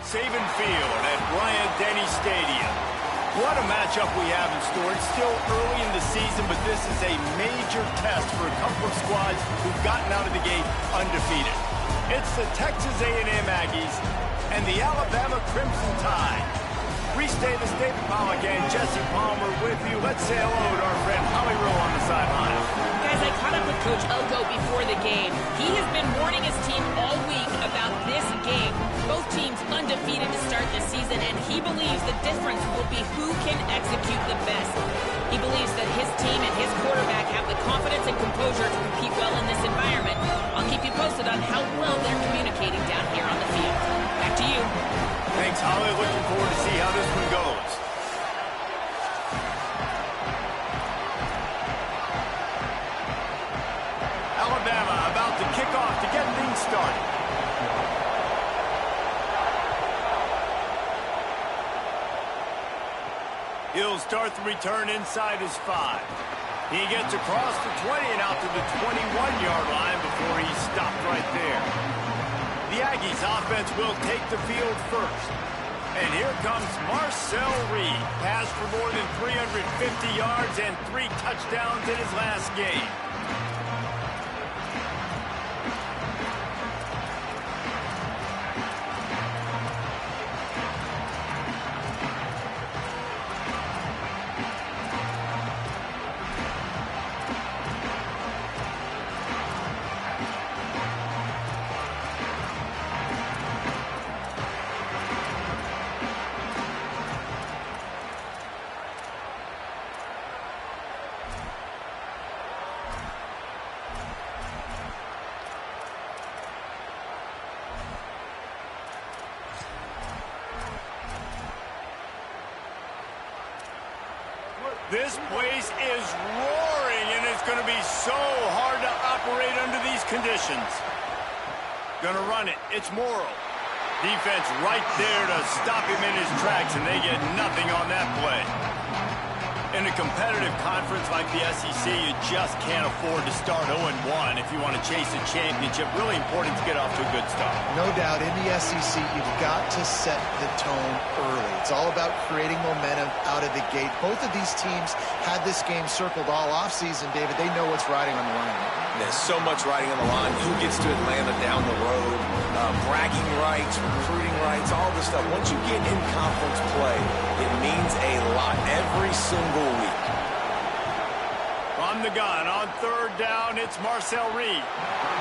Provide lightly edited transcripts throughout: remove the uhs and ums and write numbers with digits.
Saban Field at Bryant-Denny Stadium. What a matchup we have in store. It's still early in the season, but this is a major test for a couple of squads who've gotten out of the gate undefeated. It's the Texas A&M Aggies and the Alabama Crimson Tide. Reese Davis, David Pollack, and Jesse Palmer with you. Let's say hello to our friend Holly Rowe on the sideline. Guys, I caught up with Coach Elko before the game. He has been warning his team all week about this game. Both teams undefeated to start the season, and he believes the difference will be who can execute the best. He believes that his team and his quarterback have the confidence and composure to compete well in this environment. I'll keep you posted on how well they're communicating down here on the field. Back to you. Thanks, Holly. Looking forward to see how this one goes. Alabama about to kick off to get things started. He'll start the return inside his 5. He gets across the 20 and out to the 21-yard line before he's stopped right there. The Aggies offense will take the field first. And here comes Marcel Reed. Passed for more than 350 yards and 3 touchdowns in his last game. This place is roaring, and it's going to be so hard to operate under these conditions. Gonna run it. It's Morrow. Defense right there to stop him in his tracks, and they get nothing on that play. In a competitive conference like the SEC, you just can't afford to start 0-1 if you want to chase a championship. Really important to get off to a good start. No doubt, in the SEC, you've got to set the tone early. It's all about creating momentum out of the gate. Both of these teams had this game circled all offseason, David. They know what's riding on the line. There's so much riding on the line. Who gets to Atlanta down the road? Bragging rights, recruiting rights, all this stuff. Once you get in conference play, it means a lot every single week. From the gun on 3rd down, it's Marcel Reed.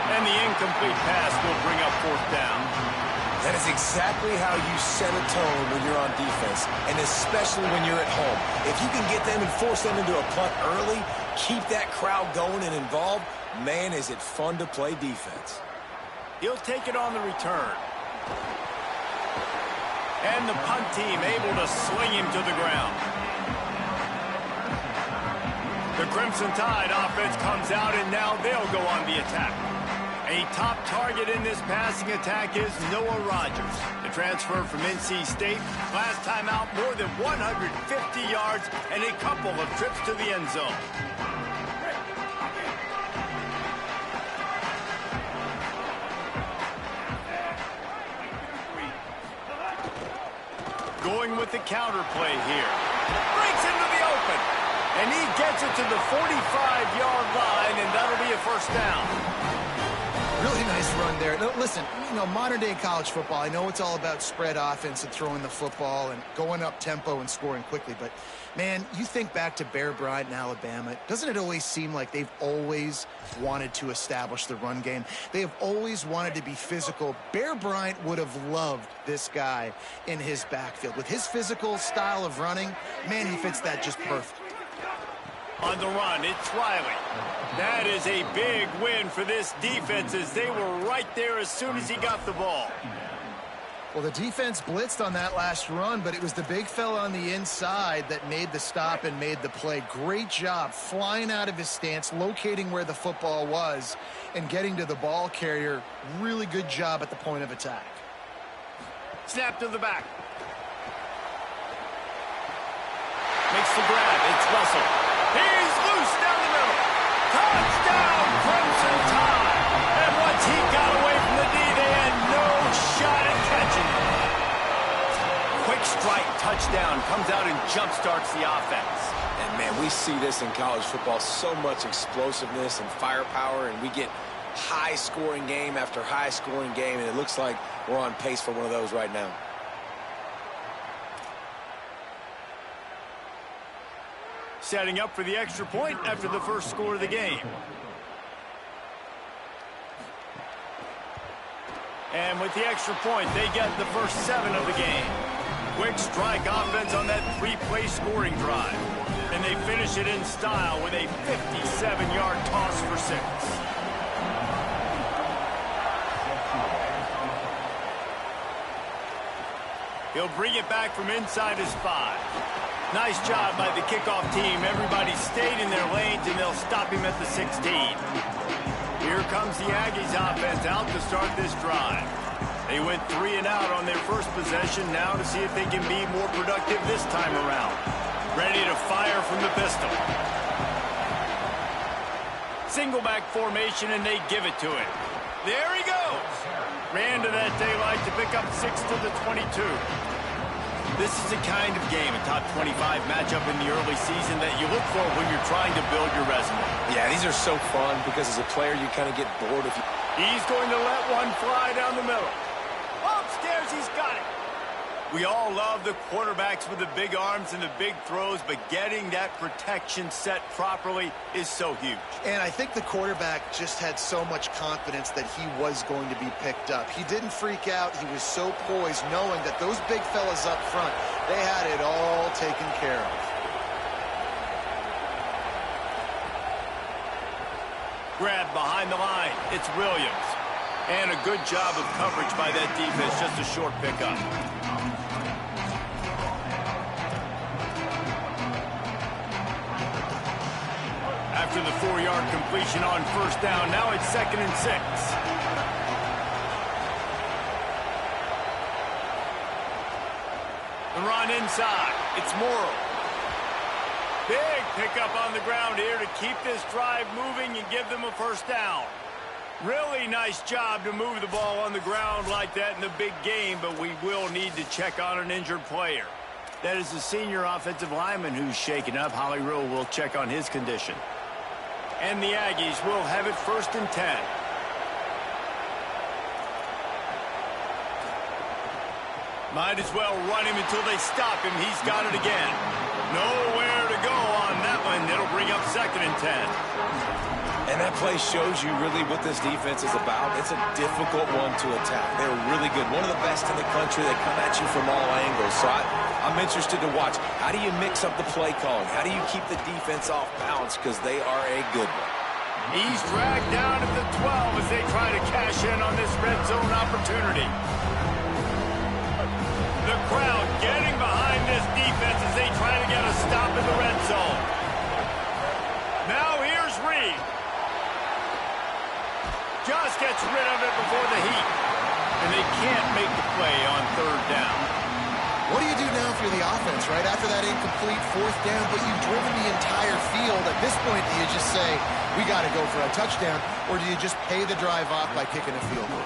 And the incomplete pass will bring up 4th down. That is exactly how you set a tone when you're on defense, and especially when you're at home. If you can get them and force them into a punt early, keep that crowd going and involved, man, is it fun to play defense. He'll take it on the return. And the punt team able to sling him to the ground. The Crimson Tide offense comes out, and now they'll go on the attack. A top target in this passing attack is Noah Rogers. The transfer from NC State. Last time out, more than 150 yards and a couple of trips to the end zone. Going with the counter play here. Breaks into the open. And he gets it to the 45-yard line, and that'll be a 1st down. Really nice run there. No, listen, you know, modern-day college football, I know it's all about spread offense and throwing the football and going up tempo and scoring quickly, but, man, you think back to Bear Bryant in Alabama, doesn't it always seem like they've always wanted to establish the run game? They have always wanted to be physical. Bear Bryant would have loved this guy in his backfield. With his physical style of running, man, he fits that just perfect. On the run, it's Riley. That is a big win for this defense, as they were right there as soon as he got the ball. Well, the defense blitzed on that last run, but it was the big fella on the inside that made the stop and made the play. Great job flying out of his stance, locating where the football was, and getting to the ball carrier. Really good job at the point of attack. Snap to the back. Makes the grab. It's Russell. He's loose down the middle. Touchdown, Crimson Tide. And once he got away from the D, they had no shot at catching him. touchdown, comes out and jump-starts the offense. And, man, we see this in college football, so much explosiveness and firepower, and we get high-scoring game after high-scoring game, and it looks like we're on pace for one of those right now. Setting up for the extra point after the first score of the game. And with the extra point, they get the first 7 of the game. Quick strike offense on that 3-play scoring drive. And they finish it in style with a 57-yard toss for 6. He'll bring it back from inside his 5. Nice job by the kickoff team. Everybody stayed in their lanes, and they'll stop him at the 16. Here comes the Aggies offense out to start this drive. They went 3 and out on their first possession, now to see if they can be more productive this time around. Ready to fire from the pistol. Single back formation, and they give it to him. There he goes. Ran to that daylight to pick up 6 to the 22. This is the kind of game, a top 25 matchup in the early season, that you look for when you're trying to build your resume. Yeah, these are so fun because as a player, you kind of get bored if you... He's going to let one fly down the middle. Upstairs, he's got it. We all love the quarterbacks with the big arms and the big throws, but getting that protection set properly is so huge. And I think the quarterback just had so much confidence that he was going to be picked up. He didn't freak out. He was so poised, knowing that those big fellas up front, they had it all taken care of. Grab behind the line. It's Williams. And a good job of coverage by that defense. Just a short pickup. After the 4-yard completion on first down, now it's 2nd and 6. The run inside. It's Morrow. Big pickup on the ground here to keep this drive moving and give them a first down. Really nice job to move the ball on the ground like that in the big game, but we will need to check on an injured player. That is the senior offensive lineman who's shaken up. Holly Rowe will check on his condition. And the Aggies will have it 1st and 10. Might as well run him until they stop him. He's got it again. Nowhere to go on that one. It'll bring up 2nd and 10. And that play shows you really what this defense is about. It's a difficult one to attack. They're really good. One of the best in the country. They come at you from all angles. So I'm interested to watch. How do you mix up the play calling? How do you keep the defense off balance? Because they are a good one. He's dragged down at the 12 as they try to cash in on this red zone opportunity. The crowd getting behind this defense as they try to get a stop in the red zone. Now here's Reed. Just gets rid of it before the heat. And they can't make the play on 3rd down. What do you do now for the offense, right? After that incomplete 4th down, but you've driven the entire field. At this point, do you just say, we got to go for a touchdown, or do you just pay the drive off by kicking a field goal?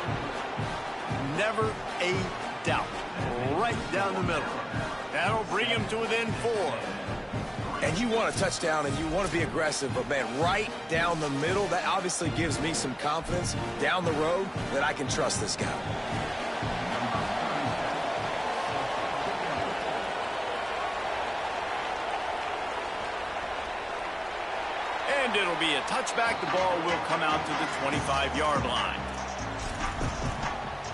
Never a doubt. Right down the middle. That'll bring him to within 4. And you want a touchdown and you want to be aggressive, but, man, right down the middle, that obviously gives me some confidence down the road that I can trust this guy. And it'll be a touchback. The ball will come out to the 25-yard line.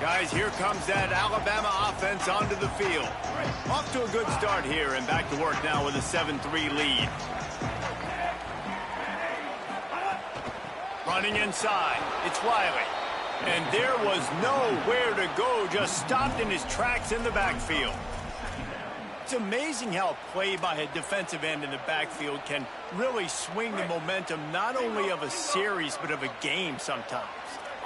Guys, here comes that Alabama offense onto the field. Off to a good start here, and back to work now with a 7-3 lead. Running inside, it's Wiley. And there was nowhere to go, just stopped in his tracks in the backfield. It's amazing how a play by a defensive end in the backfield can really swing the momentum not only of a series, but of a game sometimes.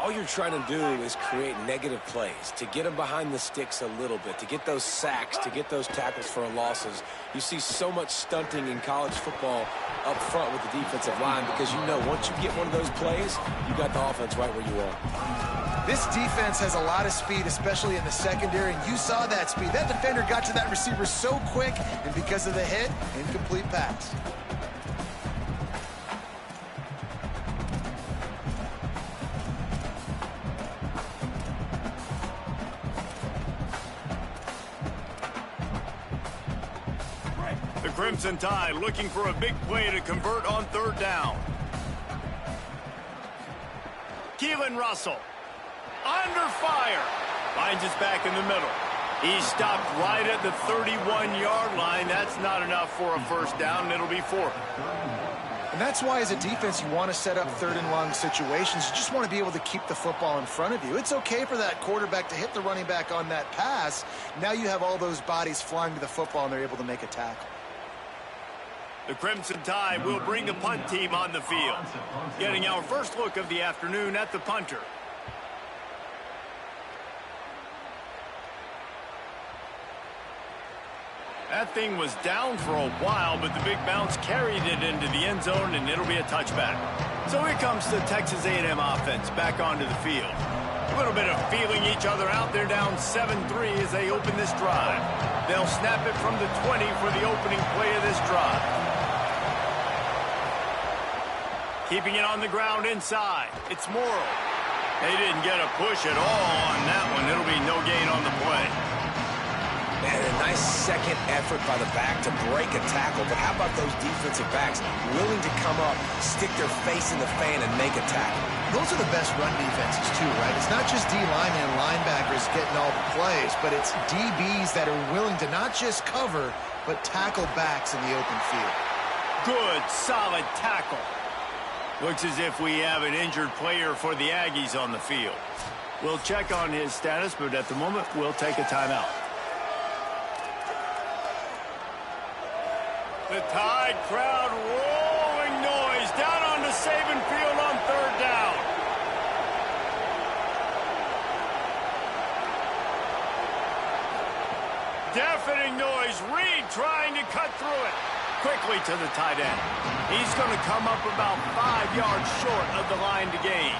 All you're trying to do is create negative plays, to get them behind the sticks a little bit, to get those sacks, to get those tackles for losses. You see so much stunting in college football up front with the defensive line because you know once you get one of those plays, you got the offense right where you are. This defense has a lot of speed, especially in the secondary, and you saw that speed. That defender got to that receiver so quick, and because of the hit, incomplete pass. The Crimson Tide looking for a big play to convert on third down. Keelan Russell under fire. Finds us back in the middle. He stopped right at the 31-yard line. That's not enough for a first down, and it'll be fourth. And that's why, as a defense, you want to set up third and long situations. You just want to be able to keep the football in front of you. It's okay for that quarterback to hit the running back on that pass. Now you have all those bodies flying to the football, and they're able to make a tackle. The Crimson Tide will bring the punt team on the field. Getting our first look of the afternoon at the punter. That thing was down for a while, but the big bounce carried it into the end zone, and it'll be a touchback. So here comes the Texas A&M offense back onto the field. A little bit of feeling each other out. They're down 7-3 as they open this drive. They'll snap it from the 20 for the opening play of this drive. Keeping it on the ground inside. It's Morrow. They didn't get a push at all on that one. It'll be no gain on the play. Man, a nice second effort by the back to break a tackle. But how about those defensive backs willing to come up, stick their face in the fan, and make a tackle? Those are the best run defenses, too, right? It's not just D-linemen and linebackers getting all the plays, but it's DBs that are willing to not just cover, but tackle backs in the open field. Good, solid tackle. Looks as if we have an injured player for the Aggies on the field. We'll check on his status, but at the moment, we'll take a timeout. The Tide crowd rolling noise down onto Saban Field on third down. Deafening noise. Reed trying to cut through it. Quickly to the tight end. He's going to come up about 5 yards short of the line to gain.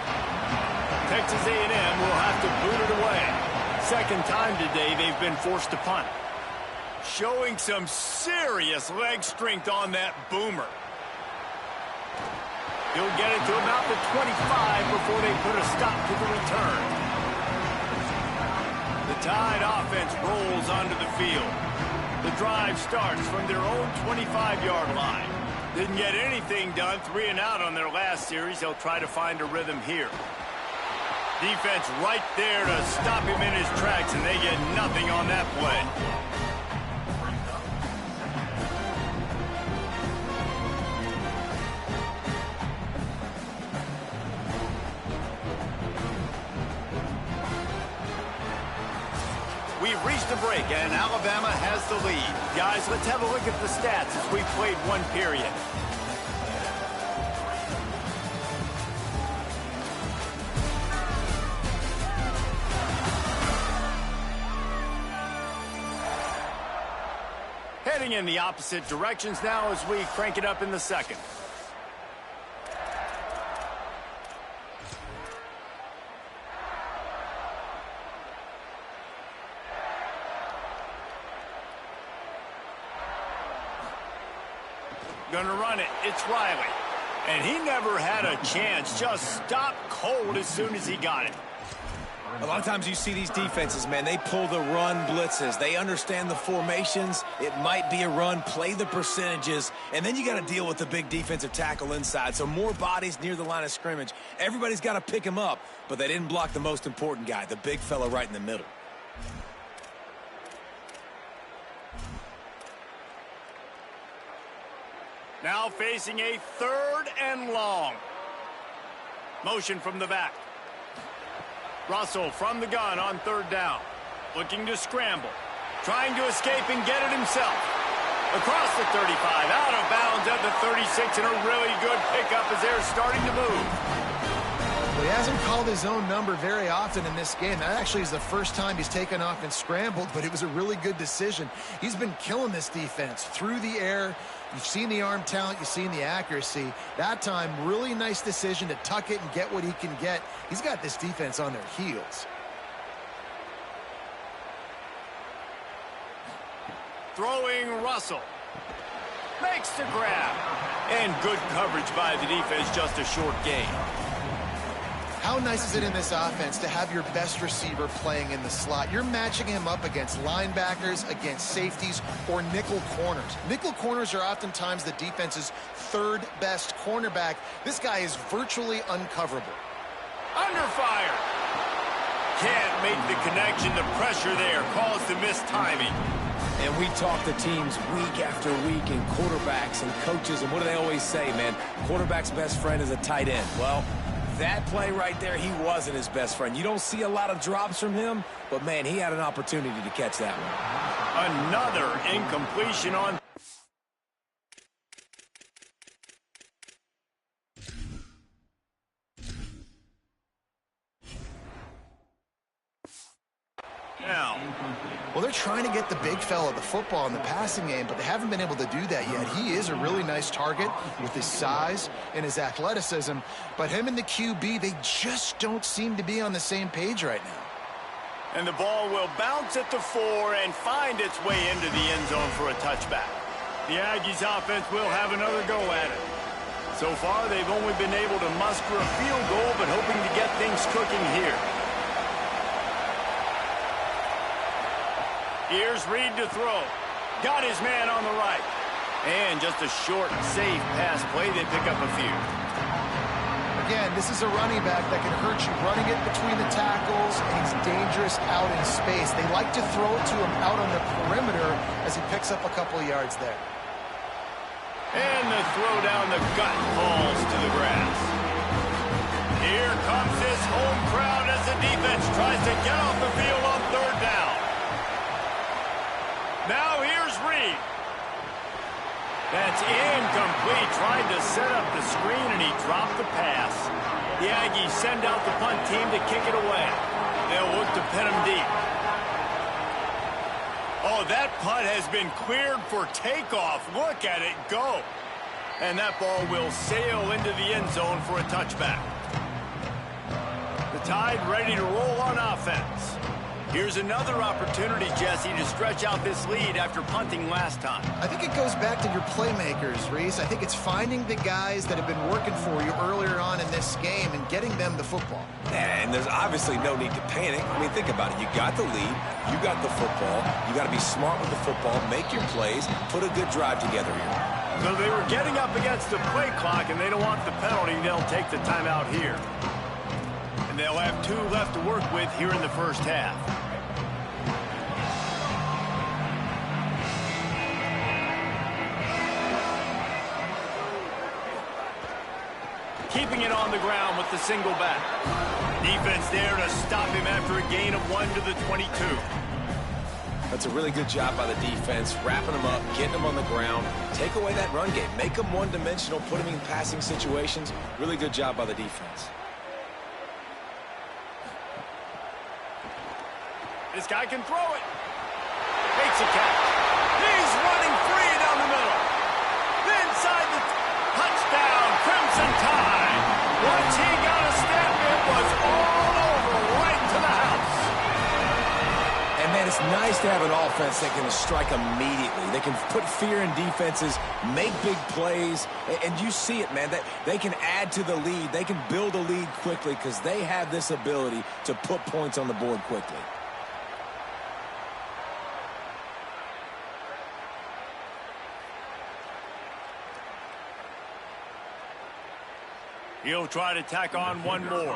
Texas A&M will have to boot it away. Second time today they've been forced to punt. Showing some serious leg strength on that boomer. He'll get it to about the 25 before they put a stop to the return. The Tide offense rolls onto the field. The drive starts from their own 25-yard line. Didn't get anything done, 3 and out on their last series. They'll try to find a rhythm here. Defense right there to stop him in his tracks, and they get nothing on that play. We've reached a break, and Alabama has the lead. Guys, let's have a look at the stats as we played one period. Heading in the opposite directions now as we crank it up in the second. Gonna run it. It's Riley. And he never had a chance. Just stopped cold as soon as he got it. A lot of times you see these defenses, man, they pull the run blitzes. They understand the formations. It might be a run, play the percentages, and then you got to deal with the big defensive tackle inside. So more bodies near the line of scrimmage. Everybody's got to pick him up, but they didn't block the most important guy, the big fella right in the middle. Now facing a 3rd and long. Motion from the back. Russell from the gun on 3rd down. Looking to scramble. Trying to escape and get it himself. Across the 35, out of bounds at the 36, and a really good pickup as they're starting to move. Well, hasn't called his own number very often in this game. That actually is the first time he's taken off and scrambled, but it was a really good decision. He's been killing this defense through the air. You've seen the arm talent, you've seen the accuracy. That time, really nice decision to tuck it and get what he can get. He's got this defense on their heels. Throwing Russell. Makes the grab. And good coverage by the defense, just a short gain. How nice is it in this offense to have your best receiver playing in the slot? You're matching him up against linebackers, against safeties, or nickel corners. Nickel corners are oftentimes the defense's third best cornerback. This guy is virtually uncoverable. Under fire. Can't make the connection. The pressure there caused the missed timing. And we talk to teams week after week, and quarterbacks and coaches, and what do they always say, man? Quarterback's best friend is a tight end. Well, that play right there, he wasn't his best friend. You don't see a lot of drops from him, but, man, he had an opportunity to catch that one. Another incompletion on... Now. Well, they're trying to get the big fella the football in the passing game, but they haven't been able to do that yet. He is a really nice target with his size and his athleticism, but him and the QB, they just don't seem to be on the same page right now. And the ball will bounce at the 4 and find its way into the end zone for a touchback. The Aggies offense will have another go at it. So far, they've only been able to muster a field goal, but hoping to get things cooking here. Here's Reed to throw. Got his man on the right. And just a short, safe pass play. They pick up a few. Again, this is a running back that can hurt you running it between the tackles, and he's dangerous out in space. They like to throw it to him out on the perimeter as he picks up a couple of yards there. And the throw down the gut falls to the grass. Here comes this home crowd as the defense tries to get off the field on third down. Now here's Reed. That's incomplete. Tried to set up the screen, and he dropped the pass. The Aggies send out the punt team to kick it away. They'll look to pin him deep. Oh, that punt has been cleared for takeoff. Look at it go. And that ball will sail into the end zone for a touchback. The Tide ready to roll on offense. Here's another opportunity, Jesse, to stretch out this lead after punting last time. I think it goes back to your playmakers, Reese. I think it's finding the guys that have been working for you earlier on in this game and getting them the football. And there's obviously no need to panic. I mean, think about it. You got the lead. You got the football. You got to be smart with the football. Make your plays. Put a good drive together here. So they were getting up against the play clock, and they don't want the penalty. They'll take the timeout here. And they'll have 2 left to work with here in the first half. Keeping it on the ground with the single back. Defense there to stop him after a gain of 1 to the 22. That's a really good job by the defense, wrapping them up, getting them on the ground. Take away that run game. Make them one-dimensional, put them in passing situations. Really good job by the defense. This guy can throw it. Makes a catch. He's running free down the middle. Inside the touchdown, Crimson Tide. Once he got a step, it was all over, right to the house. And, man, it's nice to have an offense that can strike immediately. They can put fear in defenses, make big plays, and you see it, man. That they can add to the lead. They can build a lead quickly because they have this ability to put points on the board quickly. He'll try to tack on one more.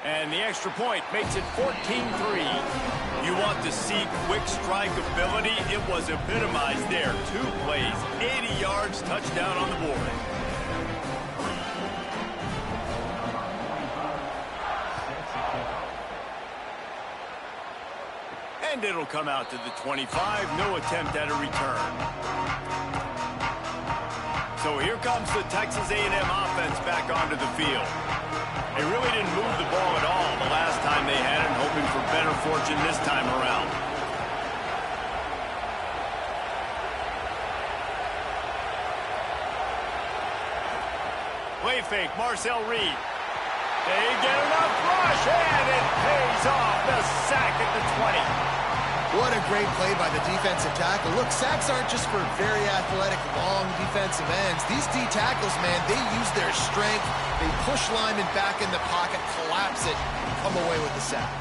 And the extra point makes it 14-3. You want to see quick strike ability? It was epitomized there. 2 plays, 80 yards, touchdown on the board. And it'll come out to the 25. No attempt at a return. So here comes the Texas A&M offense back onto the field. They really didn't move the ball at all the last time they had it, hoping for better fortune this time around. Play fake, Marcel Reed. They get enough rush, and it pays off. The sack at the 20. What a great play by the defensive tackle. Look, sacks aren't just for very athletic, long defensive ends. These D tackles, man, they use their strength. They push linemen back in the pocket, collapse it, and come away with the sack.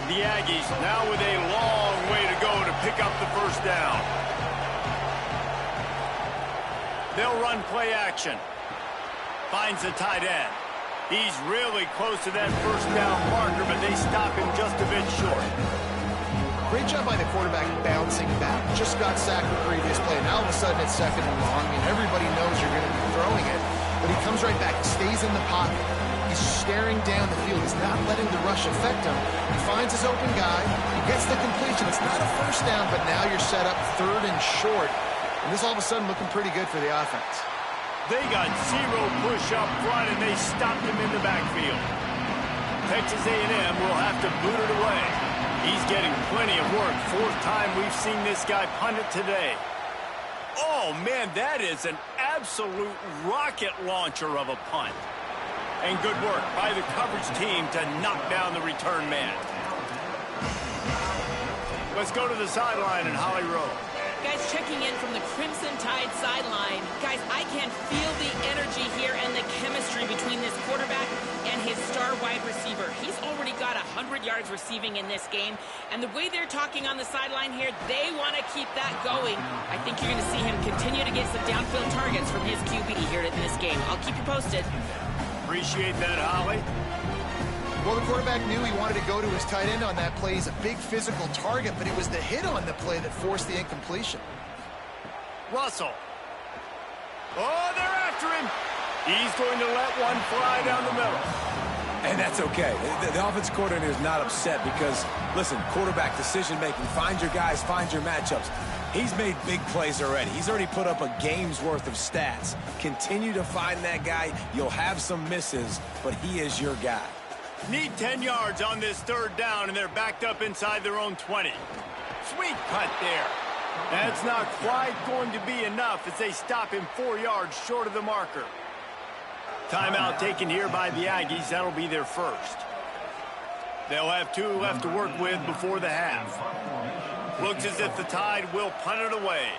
The Aggies now with a long way to go to pick up the first down. They'll run play action. Finds the tight end. He's really close to that first down marker, but they stop him just a bit short. Great job by the quarterback bouncing back. Just got sacked the previous play. Now all of a sudden it's 2nd and long, and everybody knows you're going to be throwing it. But he comes right back, stays in the pocket. He's staring down the field. He's not letting the rush affect him. He finds his open guy. He gets the completion. It's not a first down, but now you're set up 3rd and short. And this all of a sudden looking pretty good for the offense. They got 0 push up front, and they stopped him in the backfield. Texas A&M will have to boot it away. He's getting plenty of work. 4th time we've seen this guy punt it today. Oh, man, that is an absolute rocket launcher of a punt. And good work by the coverage team to knock down the return man. Let's go to the sideline in Holly Rowe. Guys, checking in from the Crimson Tide sideline. Guys, I can feel the energy here and the chemistry between this quarterback and his star wide receiver. He's already got 100 yards receiving in this game. And the way they're talking on the sideline here, they want to keep that going. I think you're going to see him continue to get some downfield targets from his QB here in this game. I'll keep you posted. Appreciate that, Holly. Well, the quarterback knew he wanted to go to his tight end on that play. He's a big physical target, but it was the hit on the play that forced the incompletion. Russell. Oh, they're after him. He's going to let one fly down the middle. And that's okay. The offensive coordinator is not upset because, listen, quarterback decision-making, find your guys, find your matchups. He's made big plays already. He's already put up a game's worth of stats. Continue to find that guy. You'll have some misses, but he is your guy. Need 10 yards on this 3rd down, and they're backed up inside their own 20. Sweet cut there. That's not quite going to be enough as they stop him 4 yards short of the marker. Timeout taken here by the Aggies. That'll be their first. They'll have 2 left to work with before the half. Looks as if the Tide will punt it away.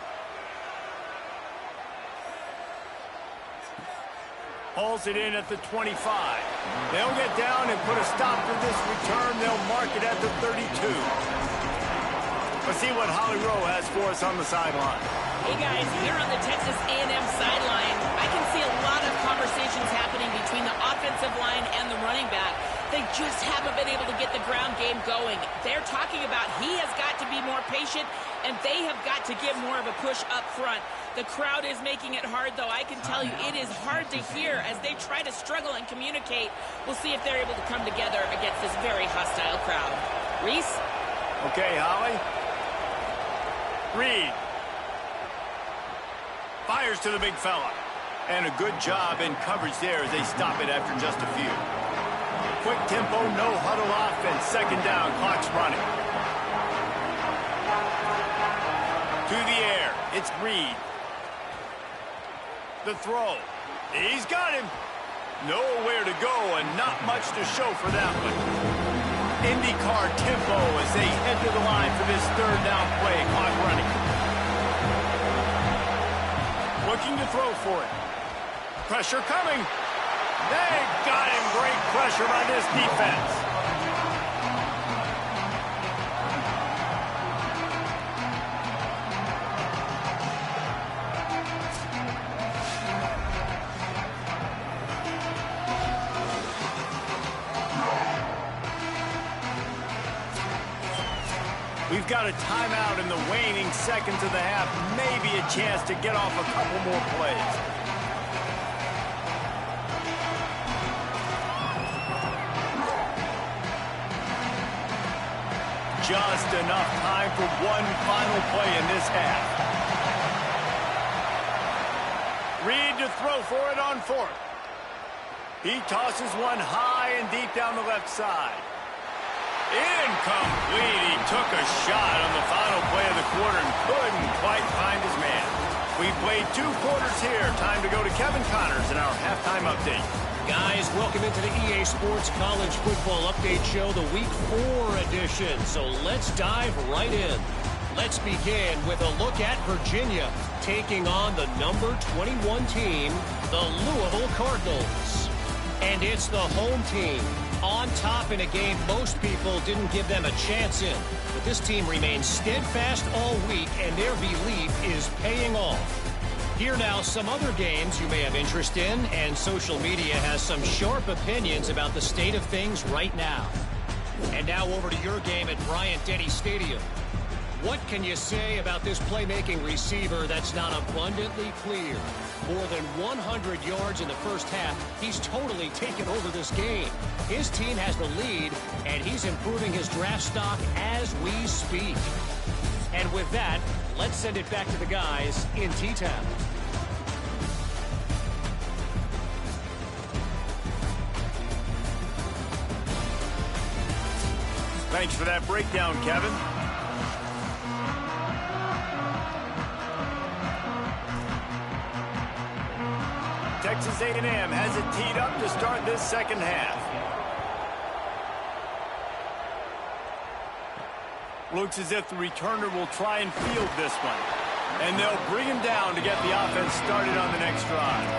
Hauls it in at the 25. They'll get down and put a stop to this return. They'll mark it at the 32. Let's see what Holly Rowe has for us on the sideline. Hey guys, here on the Texas A&M sideline, I can see a lot of conversations happening between the offensive line and the running back. They just haven't been able to get the ground game going. They're talking about he has got to be more patient, and they have got to get more of a push up front. The crowd is making it hard, though. I can tell you it is hard to hear as they try to struggle and communicate. We'll see if they're able to come together against this very hostile crowd. Reese? Okay, Holly. Reed. Fires to the big fella. And a good job in coverage there as they stop it after just a few. Quick tempo, no huddle offense. 2nd down, clock's running. To the air, it's Reed. The throw. He's got him. Nowhere to go and not much to show for that one. IndyCar tempo as they head to the line for this 3rd down play. Clock running. Looking to throw for it. Pressure coming. They got him. Great pressure by this defense. We've got a timeout in the waning seconds of the half. Maybe a chance to get off a couple more plays. just enough time for one final play in this half. Reed to throw for it on fourth. He tosses one high and deep down the left side. Incomplete. He took a shot on the final play of the quarter and couldn't quite find his man. We played 2 quarters here. Time to go to Kevin Connors in our halftime update. Guys, welcome into the EA Sports College Football Update Show, the Week 4 edition. So let's dive right in. Let's begin with a look at Virginia taking on the number 21 team, the Louisville Cardinals. And it's the home team on top in a game most people didn't give them a chance in. But this team remains steadfast all week, and their belief is paying off. Here now, some other games you may have interest in, and social media has some sharp opinions about the state of things right now. And now over to your game at Bryant-Denny Stadium. What can you say about this playmaking receiver that's not abundantly clear? More than 100 yards in the first half. He's totally taken over this game. His team has the lead, and he's improving his draft stock as we speak. And with that, let's send it back to the guys in T-Town. Thanks for that breakdown, Kevin. Texas A&M has it teed up to start this second half. Looks as if the returner will try and field this one. And they'll bring him down to get the offense started on the next drive.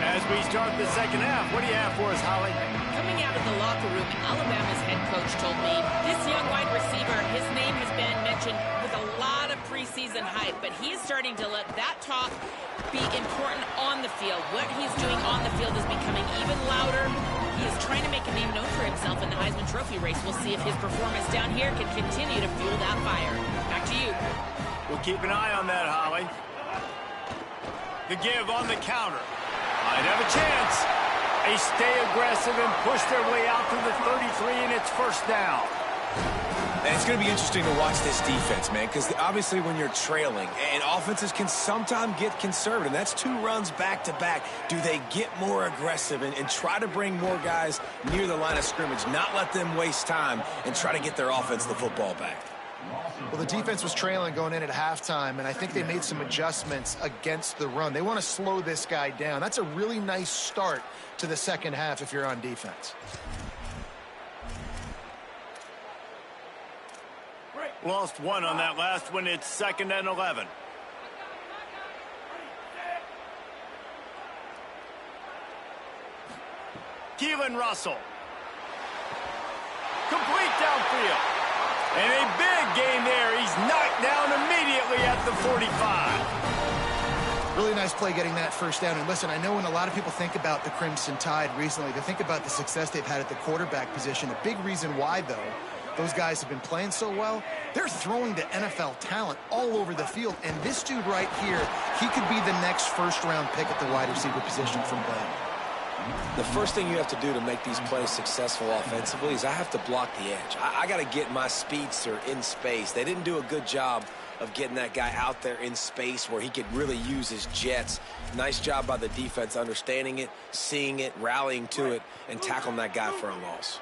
As we start the second half, what do you have for us, Holly? Coming out of the locker room, Alabama's head coach told me this young wide receiver, his name has been mentioned with a lot of preseason hype, but he is starting to let that talk be important on the field. What he's doing on the field is becoming even louder. He is trying to make a name known for himself in the Heisman Trophy race. We'll see if his performance down here can continue to fuel that fire. Back to you. We'll keep an eye on that, Holly. The give on the counter. Might have a chance. They stay aggressive and push their way out to the 33, and it's first down. And it's going to be interesting to watch this defense, man, because obviously when you're trailing, and offenses can sometimes get conservative. That's 2 runs back-to-back. Do they get more aggressive and try to bring more guys near the line of scrimmage, not let them waste time, and try to get their offense the football back? Well, the defense was trailing going in at halftime, and I think they made some adjustments against the run. They want to slow this guy down. That's a really nice start to the second half if you're on defense. Lost one on that last one. It's 2nd and 11. Keelan Russell. Complete downfield. And a big gain there. He's knocked down immediately at the 45. Really nice play getting that first down. And listen, I know when a lot of people think about the Crimson Tide recently, they think about the success they've had at the quarterback position. A big reason why, though, those guys have been playing so well, they're throwing to NFL talent all over the field. And this dude right here, he could be the next first-round pick at the wide receiver position from Bama. The first thing you have to do to make these plays successful offensively is I have to block the edge. I got to get my speedster in space. They didn't do a good job of getting that guy out there in space where he could really use his jets. Nice job by the defense understanding it, seeing it, rallying to it, and tackling that guy for a loss.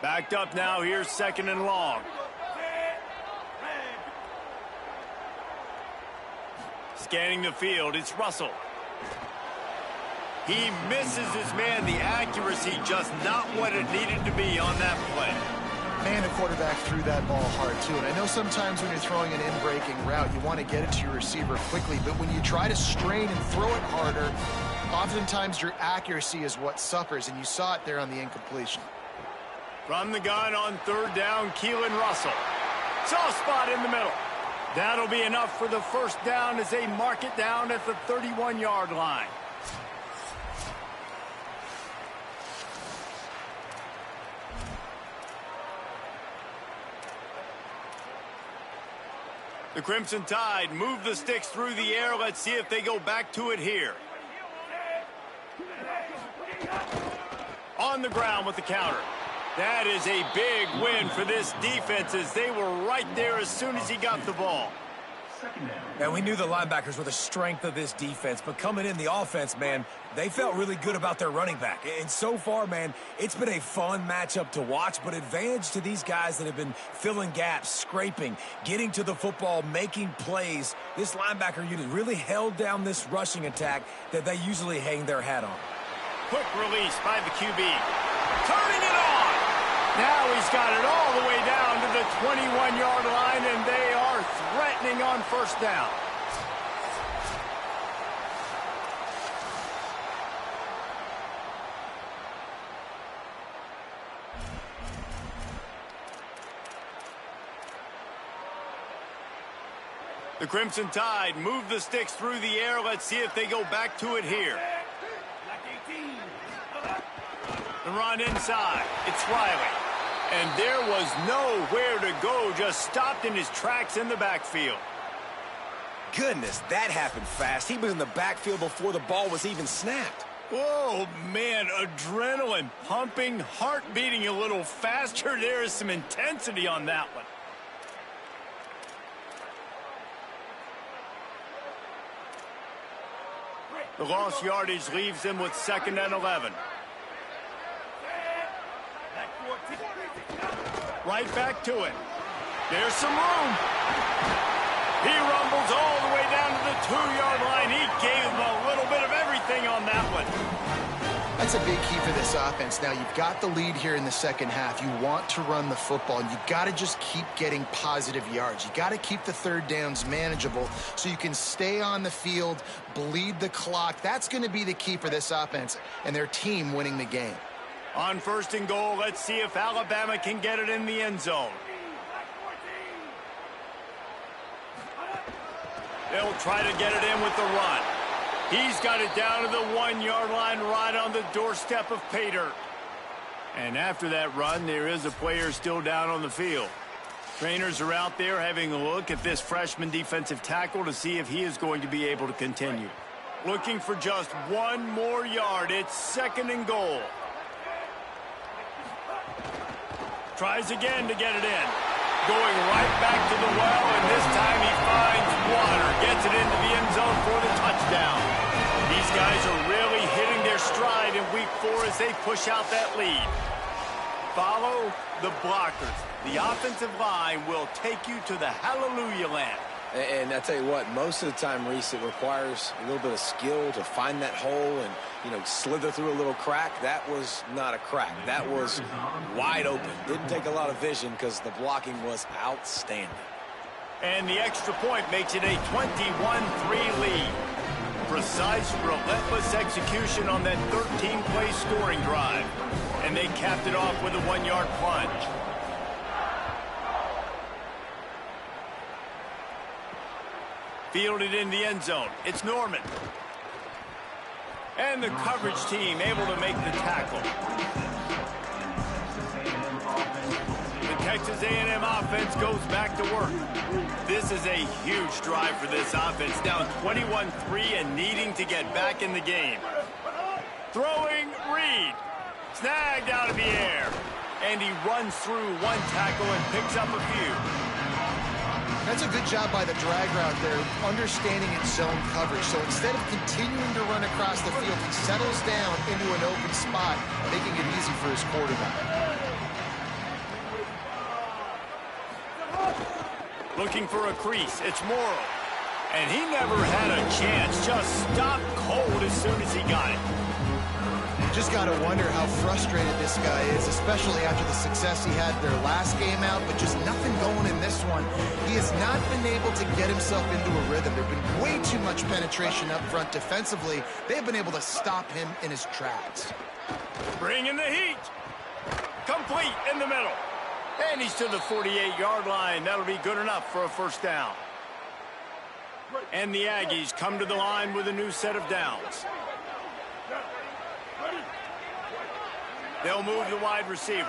Backed up now. Here's 2nd and long. Scanning the field, it's Russell. He misses his man. The accuracy just not what it needed to be on that play. Man, the quarterback threw that ball hard, too. And I know sometimes when you're throwing an in-breaking route, you want to get it to your receiver quickly. But when you try to strain and throw it harder, oftentimes your accuracy is what suffers. And you saw it there on the incompletion. From the gun on 3rd down, Keelan Russell. Soft spot in the middle. That'll be enough for the first down as they mark it down at the 31-yard line. The Crimson Tide move the sticks through the air. Let's see if they go back to it here. On the ground with the counter. That is a big win for this defense as they were right there as soon as he got the ball. And we knew the linebackers were the strength of this defense, but coming in the offense, man, they felt really good about their running back. And so far, man, it's been a fun matchup to watch, but advantage to these guys that have been filling gaps, scraping, getting to the football, making plays. This linebacker unit really held down this rushing attack that they usually hang their hat on. Quick release by the QB. Turning it on! Now he's got it all the way down to the 21-yard line, and they are threatening on first down. The Crimson Tide move the sticks through the air. Let's see if they go back to it here. The run inside. It's Riley. And there was nowhere to go, just stopped in his tracks in the backfield. Goodness, that happened fast. He was in the backfield before the ball was even snapped. Whoa, man, adrenaline pumping, heart beating a little faster. There is some intensity on that one. The lost yardage leaves them with 2nd and 11. Right back to it. There's some room. He rumbles all the way down to the 2-yard line. He gave him a little bit of everything on that one. That's a big key for this offense. Now, you've got the lead here in the second half. You want to run the football, and you've got to just keep getting positive yards. You got to keep the third downs manageable so you can stay on the field, bleed the clock. That's going to be the key for this offense and their team winning the game. On 1st and goal, let's see if Alabama can get it in the end zone. They'll try to get it in with the run. He's got it down to the 1-yard line right on the doorstep of pay dirt. And after that run, there is a player still down on the field. Trainers are out there having a look at this freshman defensive tackle to see if he is going to be able to continue. Looking for just 1 more yard. It's 2nd and goal. Tries again to get it in. Going right back to the well, and this time he finds water. Gets it into the end zone for the touchdown. These guys are really hitting their stride in week 4 as they push out that lead. Follow the blockers. The offensive line will take you to the hallelujah land. And I tell you what, most of the time, Reese, it requires a little bit of skill to find that hole and, you know, slither through a little crack. That was not a crack. That was wide open. Didn't take a lot of vision because the blocking was outstanding. And the extra point makes it a 21-3 lead. Precise, relentless execution on that 13-play scoring drive. And they capped it off with a 1-yard plunge. Fielded in the end zone. It's Norman. And the coverage team able to make the tackle. The Texas A&M offense goes back to work. This is a huge drive for this offense. Down 21-3 and needing to get back in the game. Throwing Reed. Snagged out of the air. And he runs through 1 tackle and picks up a few. That's a good job by the drag route there, understanding its zone coverage. So instead of continuing to run across the field, he settles down into an open spot, making it easy for his quarterback. Looking for a crease. It's Morrow. And he never had a chance. Just stopped cold as soon as he got it. Just got to wonder how frustrated this guy is, especially after the success he had their last game out, but just nothing going in this one. He has not been able to get himself into a rhythm. There's been way too much penetration up front defensively. They've been able to stop him in his tracks. Bringing the heat. Complete in the middle. And he's to the 48-yard line. That'll be good enough for a first down. And the Aggies come to the line with a new set of downs. They'll move the wide receiver.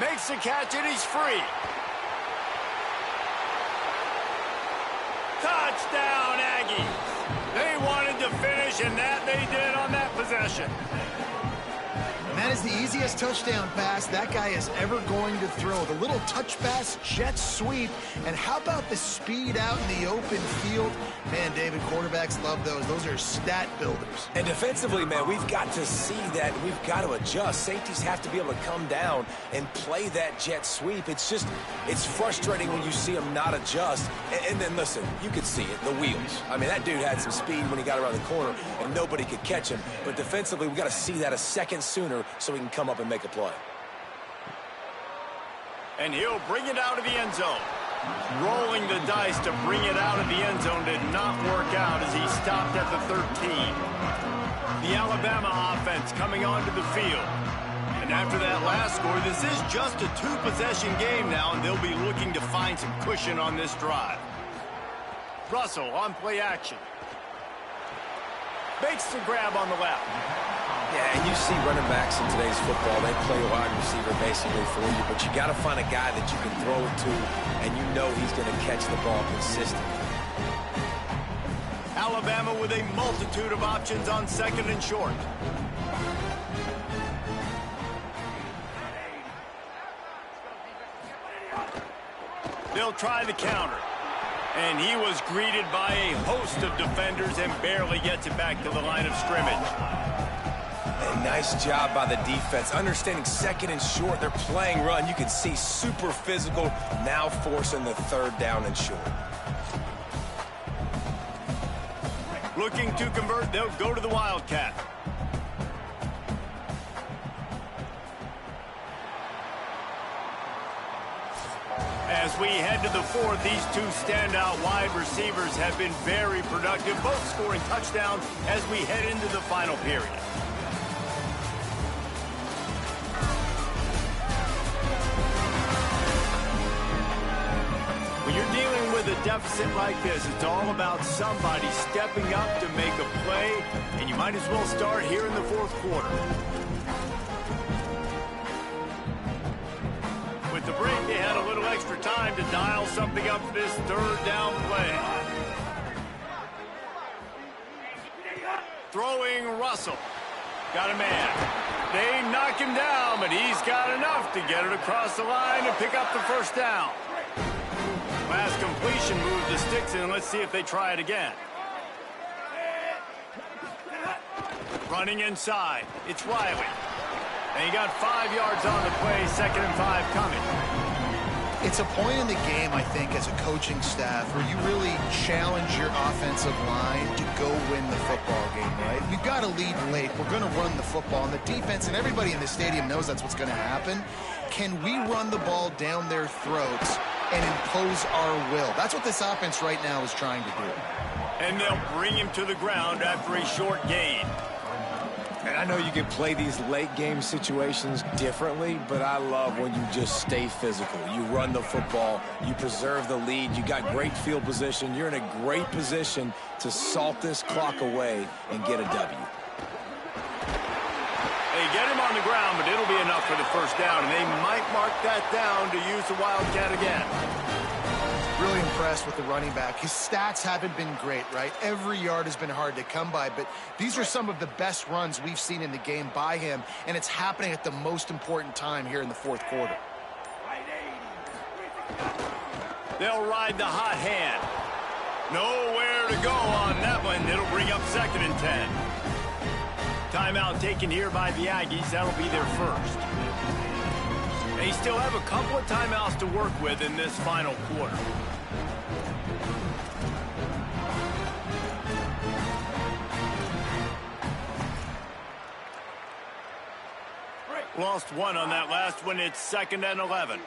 Makes the catch, and he's free. Touchdown, Aggies. They wanted to finish, and that they did on that possession. that is the easiest touchdown pass that guy is ever going to throw. The little touch pass, jet sweep, and how about the speed out in the open field? Man, David, quarterbacks love those. Those are stat builders. And defensively, man, we've got to see that. We've got to adjust. Safeties have to be able to come down and play that jet sweep. It's frustrating when you see him not adjust. And then, listen, you could see it, the wheels. I mean, that dude had some speed when he got around the corner, and nobody could catch him. But defensively, we've got to see that a second sooner so he can come up and make a play. And he'll bring it out of the end zone. Rolling the dice to bring it out of the end zone did not work out as he stopped at the 13. The Alabama offense coming onto the field. And after that last score, this is just a two-possession game now, and they'll be looking to find some cushion on this drive. Russell on play action. Makes the grab on the left. Yeah, and you see running backs in today's football, they play wide receiver basically for you, but you got to find a guy that you can throw it to, and you know he's going to catch the ball consistently. Alabama with a multitude of options on second and short. They'll try the counter. And he was greeted by a host of defenders and barely gets it back to the line of scrimmage. And nice job by the defense. Understanding second and short, they're playing run. You can see super physical, now forcing the third down and short. Looking to convert, they'll go to the Wildcat. As we head to the fourth, these two standout wide receivers have been very productive, both scoring touchdowns as we head into the final period. When you're dealing with a deficit like this, it's all about somebody stepping up to make a play, and you might as well start here in the fourth quarter. With the break, they had a little extra time to dial something up for this third down play. Throwing Russell. Got a man. They knock him down, but he's got enough to get it across the line and pick up the first down. Last completion moved the sticks in. Let's see if they try it again. Running inside. It's Riley. And he got 5 yards on the play, 2nd and 5 coming. It's a point in the game, I think, as a coaching staff where you really challenge your offensive line to go win the football game, right? We've got to lead late. We're going to run the football. And the defense and everybody in the stadium knows that's what's going to happen. Can we run the ball down their throats and impose our will? That's what this offense right now is trying to do. And they'll bring him to the ground after a short gain. And I know you can play these late game situations differently, but I love when you just stay physical. You run the football, you preserve the lead, you got great field position, you're in a great position to salt this clock away and get a W. They get him on the ground, but it'll be enough for the first down, and they might mark that down to use the Wildcat again. Really impressed with the running back. His stats haven't been great, right? Every yard has been hard to come by, but these are some of the best runs we've seen in the game by him, and it's happening at the most important time here in the fourth quarter. They'll ride the hot hand. Nowhere to go on that one. It'll bring up 2nd and 10. Timeout taken here by the Aggies. That'll be their first. They still have a couple of timeouts to work with in this final quarter. Lost one on that last one. It's 2nd and 11.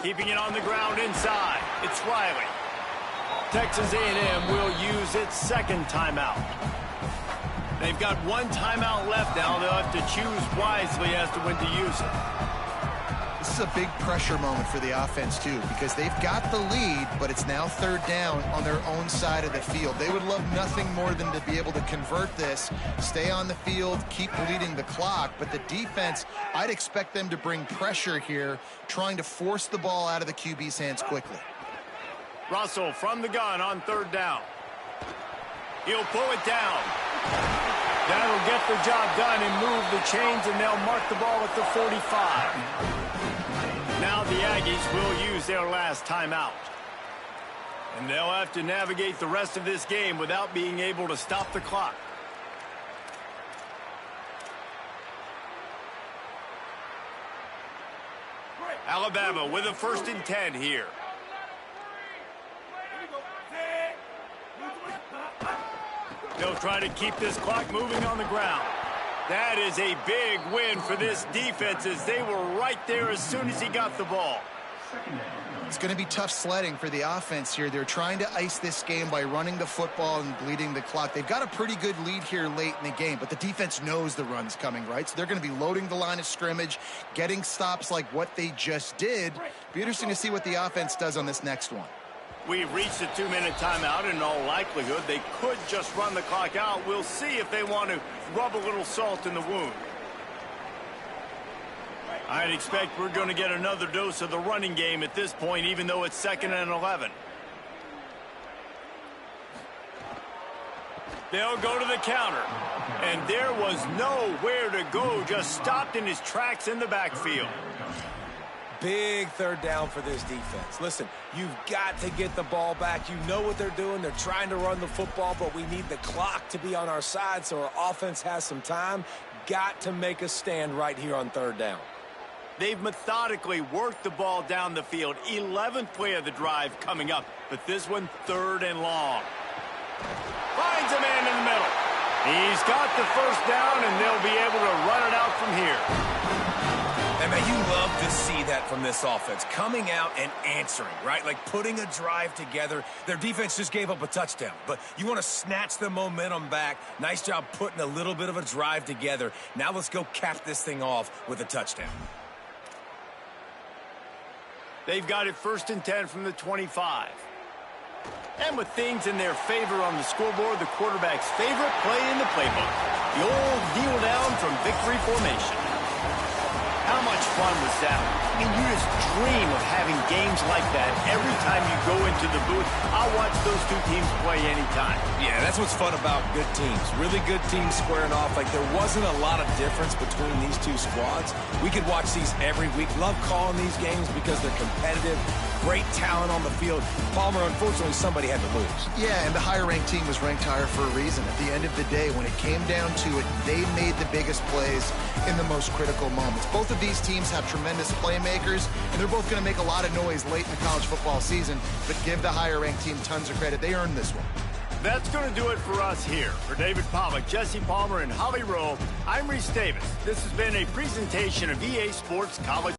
Keeping it on the ground inside. It's Riley. Texas A&M will use its second timeout. They've got one timeout left now. They'll have to choose wisely as to when to use it. This is a big pressure moment for the offense, too, because they've got the lead, but it's now third down on their own side of the field. They would love nothing more than to be able to convert this, stay on the field, keep bleeding the clock. But the defense, I'd expect them to bring pressure here, trying to force the ball out of the QB's hands quickly. Russell from the gun on third down. He'll pull it down. That'll get the job done and move the chains, and they'll mark the ball at the 45. Now the Aggies will use their last timeout. And they'll have to navigate the rest of this game without being able to stop the clock. Alabama with a 1st and 10 here. They'll try to keep this clock moving on the ground. That is a big win for this defense, as they were right there as soon as he got the ball. It's going to be tough sledding for the offense here. They're trying to ice this game by running the football and bleeding the clock. They've got a pretty good lead here late in the game, but the defense knows the run's coming, right? So they're going to be loading the line of scrimmage, getting stops like what they just did. Be interesting to see what the offense does on this next one. We've reached a 2-minute timeout. In all likelihood, they could just run the clock out. We'll see if they want to rub a little salt in the wound. I'd expect we're going to get another dose of the running game at this point, even though it's 2nd and 11. They'll go to the counter. And there was nowhere to go, just stopped in his tracks in the backfield. Big 3rd down for this defense. Listen, you've got to get the ball back. You know what they're doing. They're trying to run the football, but we need the clock to be on our side so our offense has some time. Got to make a stand right here on 3rd down. They've methodically worked the ball down the field. 11th play of the drive coming up, but this one 3rd and long. Finds a man in the middle. He's got the 1st down, and they'll be able to run it out from here. And, man, you love to see that from this offense, coming out and answering, right? Like putting a drive together. Their defense just gave up a touchdown, but you want to snatch the momentum back. Nice job putting a little bit of a drive together. Now let's go cap this thing off with a touchdown. They've got it 1st and 10 from the 25. And with things in their favor on the scoreboard, the quarterback's favorite play in the playbook, the old kneel down from victory formation. How much fun was that? I mean, you just dream of having games like that every time you go into the booth. I'll watch those two teams play anytime. Yeah, that's what's fun about good teams. Really good teams squaring off. Like, there wasn't a lot of difference between these two squads. We could watch these every week. Love calling these games because they're competitive. Great talent on the field. Palmer, unfortunately, somebody had to lose. Yeah, and the higher-ranked team was ranked higher for a reason. At the end of the day, when it came down to it, they made the biggest plays in the most critical moments. Both of these teams have tremendous playmakers, and they're both going to make a lot of noise late in the college football season, but give the higher-ranked team tons of credit. They earned this one. That's going to do it for us here. For David Pollack, Jesse Palmer, and Holly Rowe, I'm Reese Davis. This has been a presentation of EA Sports College.